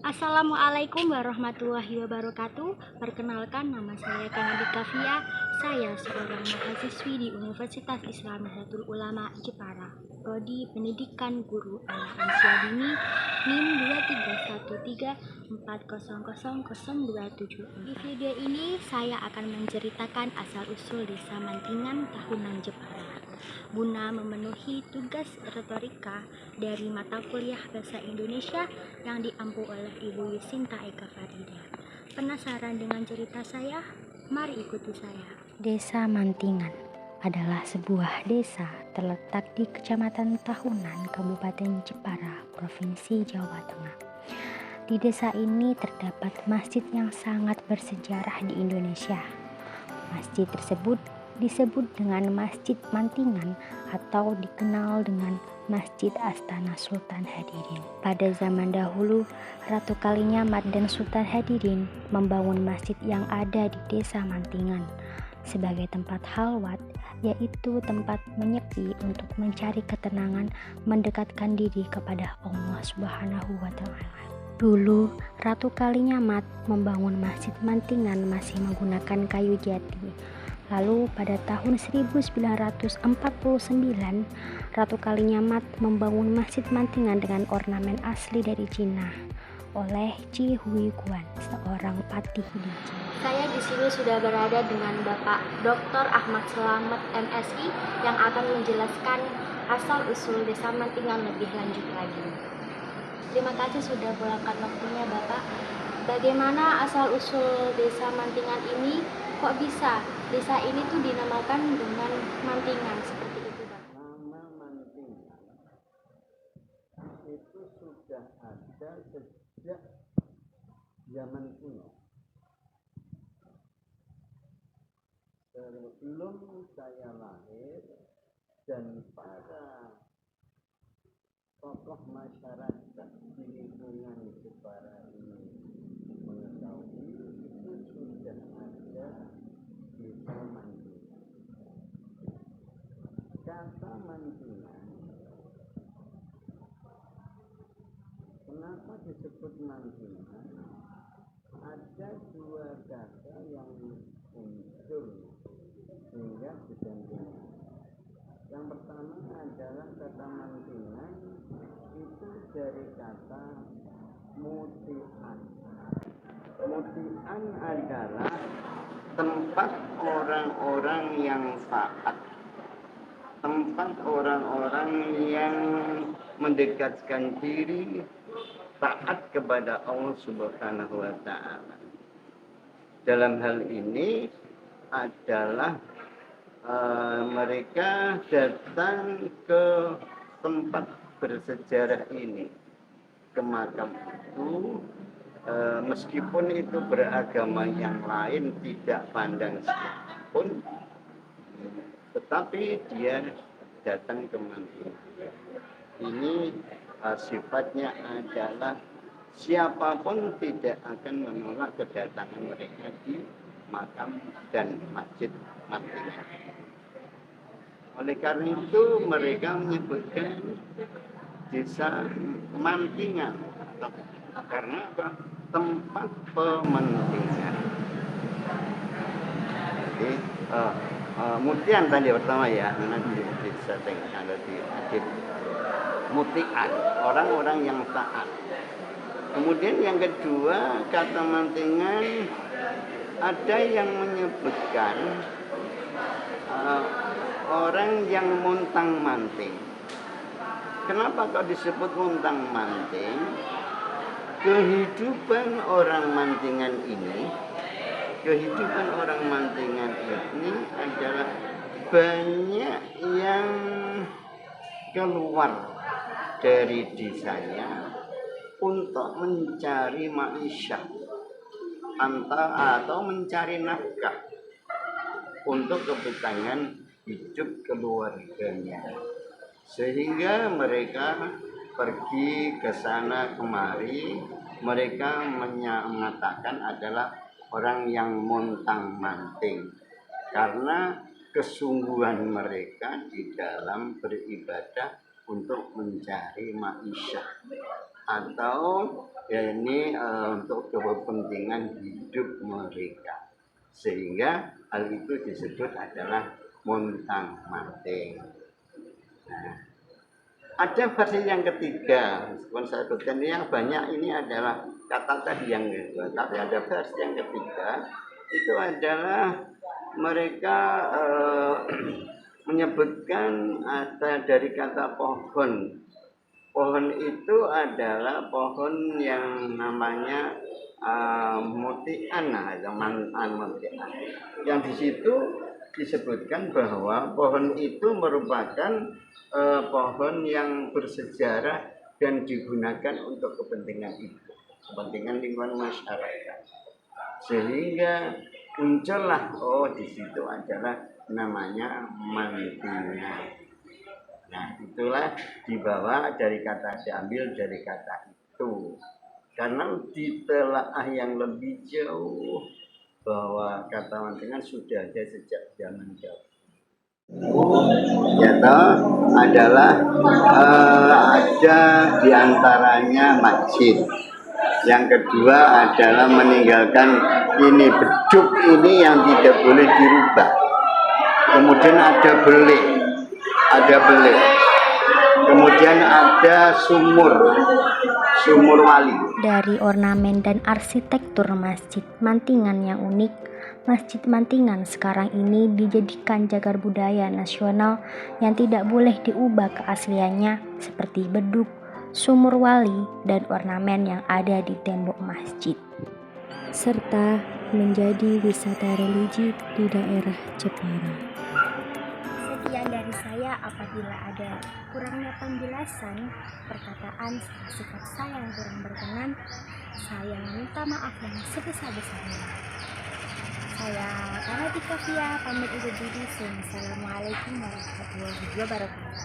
Assalamualaikum warahmatullahi wabarakatuh. Perkenalkan, nama saya Kanadika Fia. Saya seorang mahasiswi di Universitas Islam Nahdlatul Ulama Jepara, Prodi Pendidikan Guru Anak Usia Dini, NIM 23134000027. Di video ini saya akan menceritakan asal-usul Desa Mantingan tahunan Jepara guna memenuhi tugas retorika dari mata kuliah Bahasa Indonesia yang diampu oleh Ibu Yusinta Eka Farida. Penasaran dengan cerita saya? Mari ikuti saya. Desa Mantingan adalah sebuah desa terletak di Kecamatan Tahunan, Kabupaten Jepara, Provinsi Jawa Tengah. Di desa ini terdapat masjid yang sangat bersejarah di Indonesia. Masjid tersebut disebut dengan Masjid Mantingan atau dikenal dengan Masjid Astana Sultan Hadirin. Pada zaman dahulu, Ratu Kalinyamat dan Sultan Hadirin membangun masjid yang ada di Desa Mantingan sebagai tempat halwat, yaitu tempat menyepi untuk mencari ketenangan, mendekatkan diri kepada Allah Subhanahu wa Ta'ala. Dulu, Ratu Kalinyamat membangun Masjid Mantingan masih menggunakan kayu jati. Lalu pada tahun 1949, Ratu Kalinyamat membangun Masjid Mantingan dengan ornamen asli dari Cina oleh Ji Hui Guan, seorang patih di Cina. Saya di sini sudah berada dengan Bapak Dr. Ahmad Selamet MSI yang akan menjelaskan asal-usul Desa Mantingan lebih lanjut lagi. Terima kasih sudah meluangkan waktunya, Bapak. Bagaimana asal-usul Desa Mantingan ini? Kok bisa desa ini tuh dinamakan dengan Mantingan seperti itu, Pak? Nama Mantingan itu sudah ada sejak zaman kuno. Sebelum saya lahir dan para tokoh masyarakat di lingkungan Jepara ini mengetahui itu sudah ada Desa Mantingan. Kata Mantingan, kenapa disebut Mantingan? Ada dua kata yang muncul sehingga digandingkan. Yang pertama adalah kata Mantingan itu dari kata mutian. Mutian adalah tempat orang-orang yang taat, tempat orang-orang yang mendekatkan diri taat kepada Allah Subhanahu wa Ta'ala. Dalam hal ini adalah mereka datang ke tempat bersejarah ini, ke makam itu, meskipun itu beragama yang lain, tidak pandang sedikitpun, tetapi dia datang ke Mantingan. Ini sifatnya adalah siapapun tidak akan menolak kedatangan mereka di makam dan masjid Mantingan. Oleh karena itu mereka menyebutkan Desa Mantingan karena apa? Tempat pementingan. Jadi mutian tadi pertama ya, nanti disettingkan di akhir. Mutian, orang-orang yang taat. Kemudian yang kedua, kata Mantingan ada yang menyebutkan orang yang montang manting. Kenapa kok disebut montang manting? Kehidupan orang Mantingan ini adalah banyak yang keluar dari desanya untuk mencari ma'isyah atau mencari nafkah untuk kebutuhan hidup keluarganya, sehingga mereka pergi ke sana kemari. Mereka mengatakan adalah orang yang montang manting karena kesungguhan mereka di dalam beribadah untuk mencari ma'isyah. atau ya ini untuk kepentingan hidup mereka, sehingga hal itu disebut adalah montang manting. Nah, ada versi yang ketiga, meskipun saya sebutkan ini yang banyak ini adalah kata tadi yang kedua, tapi ada versi yang ketiga, itu adalah mereka menyebutkan ada dari kata pohon. Pohon itu adalah pohon yang namanya mutian, mutian. Yang di situ disebutkan bahwa pohon itu merupakan pohon yang bersejarah dan digunakan untuk kepentingan itu, kepentingan lingkungan masyarakat. Sehingga muncullah di situ adalah namanya mantingan. Nah, itulah dibawa dari kata, diambil dari kata itu. Karena ditelaah yang lebih jauh bahwa kata mantingan sudah ada sejak zaman jauh. Yaitu adalah ada diantaranya masjid. Yang kedua adalah meninggalkan ini beduk ini yang tidak boleh dirubah. Kemudian ada belik. Kemudian ada sumur wali. Dari ornamen dan arsitektur Masjid Mantingan yang unik, Masjid Mantingan sekarang ini dijadikan cagar budaya nasional yang tidak boleh diubah keasliannya, seperti beduk, sumur wali, dan ornamen yang ada di tembok masjid, serta menjadi wisata religi di daerah Jepara. Sekian dari saya. Apabila ada kurangnya penjelasan, perkataan, sikap saya yang kurang berkenan, saya minta maaf yang sebesar-besarnya. Saya Kanatika Fia, pamit undur diri. Assalamualaikum warahmatullahi wabarakatuh.